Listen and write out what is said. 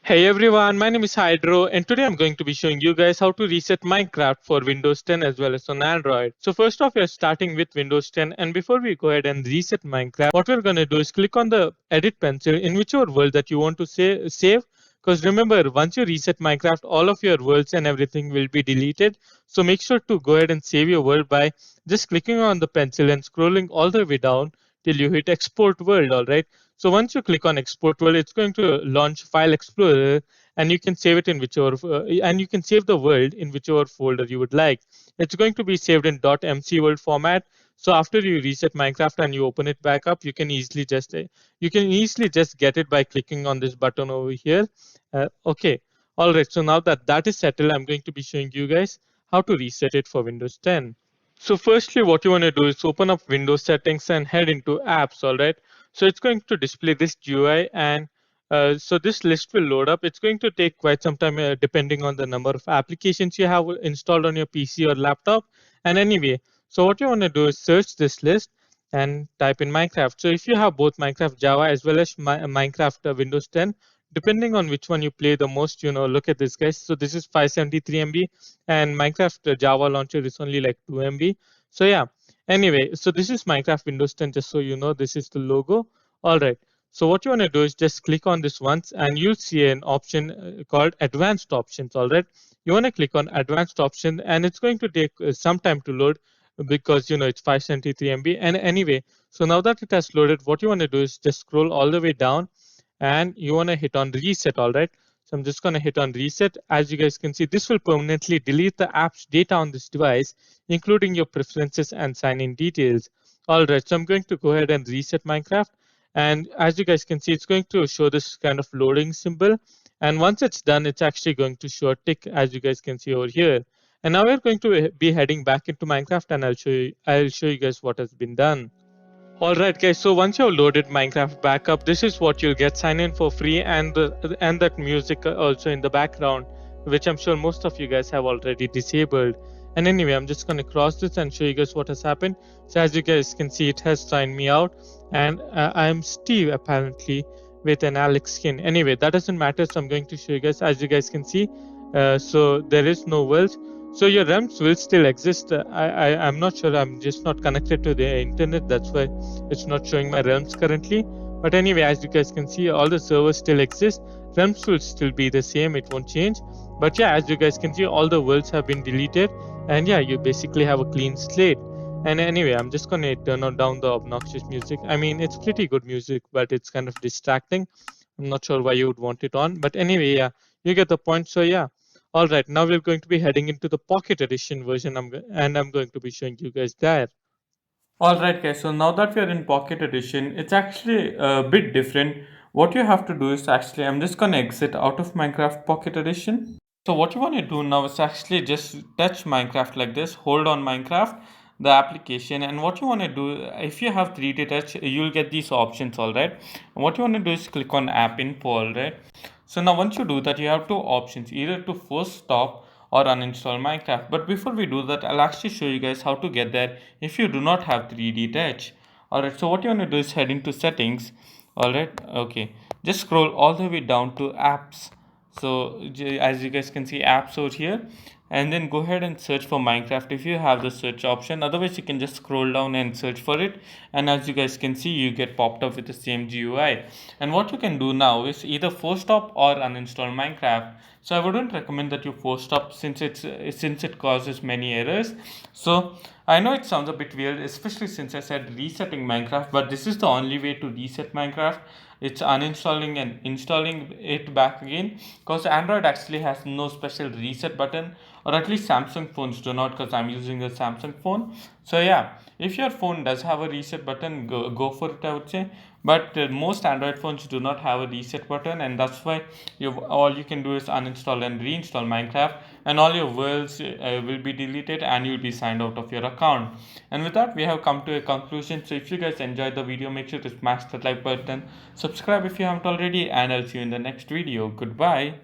Hey everyone, my name is Hydro and today I'm going to be showing you guys how to reset Minecraft for Windows 10 as well as on Android. So first off, we are starting with Windows 10, and before we go ahead and reset Minecraft, what we're going to do is click on the edit pencil in whichever world that you want to save, because remember, once you reset Minecraft, all of your worlds and everything will be deleted. So make sure to go ahead and save your world by just clicking on the pencil and scrolling all the way down till you hit export world, alright? So once you click on export world, it's going to launch File Explorer, and you can save it in whichever, and you can save the world in whichever folder you would like. It's going to be saved in .mc world format. So after you reset Minecraft and you open it back up, you can easily just get it by clicking on this button over here. Okay, all right. So now that that is settled, I'm going to be showing you guys how to reset it for Windows 10. So firstly, what you want to do is open up Windows settings and head into apps, all right? So it's going to display this GUI, and so this list will load up. It's going to take quite some time depending on the number of applications you have installed on your PC or laptop. And anyway, so what you want to do is search this list and type in Minecraft. So if you have both Minecraft Java as well as Minecraft Windows 10, depending on which one you play the most, look at this guys. So this is 573 MB, and Minecraft Java launcher is only like 2 MB. So yeah, anyway, so this is Minecraft Windows 10, just so you know, this is the logo. All right. So what you want to do is just click on this once and you'll see an option called advanced options. All right. You want to click on advanced option and it's going to take some time to load because it's 573 MB. And anyway, so now that it has loaded, what you want to do is just scroll all the way down and you want to hit on reset. All right. So I'm just going to hit on reset. As you guys can see, this will permanently delete the app's data on this device, including your preferences and sign-in details. All right, so I'm going to go ahead and reset Minecraft. And as you guys can see, it's going to show this kind of loading symbol. And once it's done, it's actually going to show a tick, as you guys can see over here. And now we're going to be heading back into Minecraft, and I'll show you guys what has been done. Alright guys, so once you've loaded Minecraft back up, this is what you'll get. Sign in for free, and that music also in the background, which I'm sure most of you guys have already disabled. And anyway, I'm just gonna cross this and show you guys what has happened. So as you guys can see, it has signed me out, and I'm Steve apparently with an Alex skin. Anyway, that doesn't matter, so I'm going to show you guys. As you guys can see, so there is no world. So your realms will still exist. I'm not sure. I'm just not connected to the internet. That's why it's not showing my realms currently. But anyway, as you guys can see, all the servers still exist. Realms will still be the same. It won't change. But yeah, as you guys can see, all the worlds have been deleted. And yeah, you basically have a clean slate. And anyway, I'm just gonna turn on down the obnoxious music. I mean, it's pretty good music, but it's kind of distracting. I'm not sure why you would want it on. But anyway, yeah, you get the point. So yeah. All right, now we're going to be heading into the Pocket Edition version, and I'm going to be showing you guys that. Alright guys, so now that we are in Pocket Edition, it's actually a bit different. What you have to do is actually, I'm just gonna exit out of Minecraft Pocket Edition. So what you want to do now is actually just touch Minecraft like this, hold on Minecraft, the application, and what you want to do, if you have 3D touch, you'll get these options, alright. And what you want to do is click on app info, alright. So now once you do that, you have two options, either to force stop or uninstall Minecraft. But before we do that, I'll actually show you guys how to get there if you do not have 3D touch. Alright, so what you want to do is head into settings. Alright, okay. Just scroll all the way down to apps. So as you guys can see, apps over here, and then go ahead and search for Minecraft if you have the search option. Otherwise, you can just scroll down and search for it, and as you guys can see, you get popped up with the same GUI. And what you can do now is either force stop or uninstall Minecraft. So I wouldn't recommend that you force stop since it causes many errors. So I know it sounds a bit weird, especially since I said resetting Minecraft, but this is the only way to reset Minecraft. It's uninstalling and installing it back again, because Android actually has no special reset button, or at least Samsung phones do not, because I'm using a Samsung phone. So yeah, if your phone does have a reset button, go for it, I would say. But most Android phones do not have a reset button, and that's why all you can do is uninstall and reinstall Minecraft, and all your worlds will be deleted and you'll be signed out of your account. And with that, we have come to a conclusion. So if you guys enjoyed the video, make sure to smash that like button, subscribe if you haven't already, and I'll see you in the next video. Goodbye.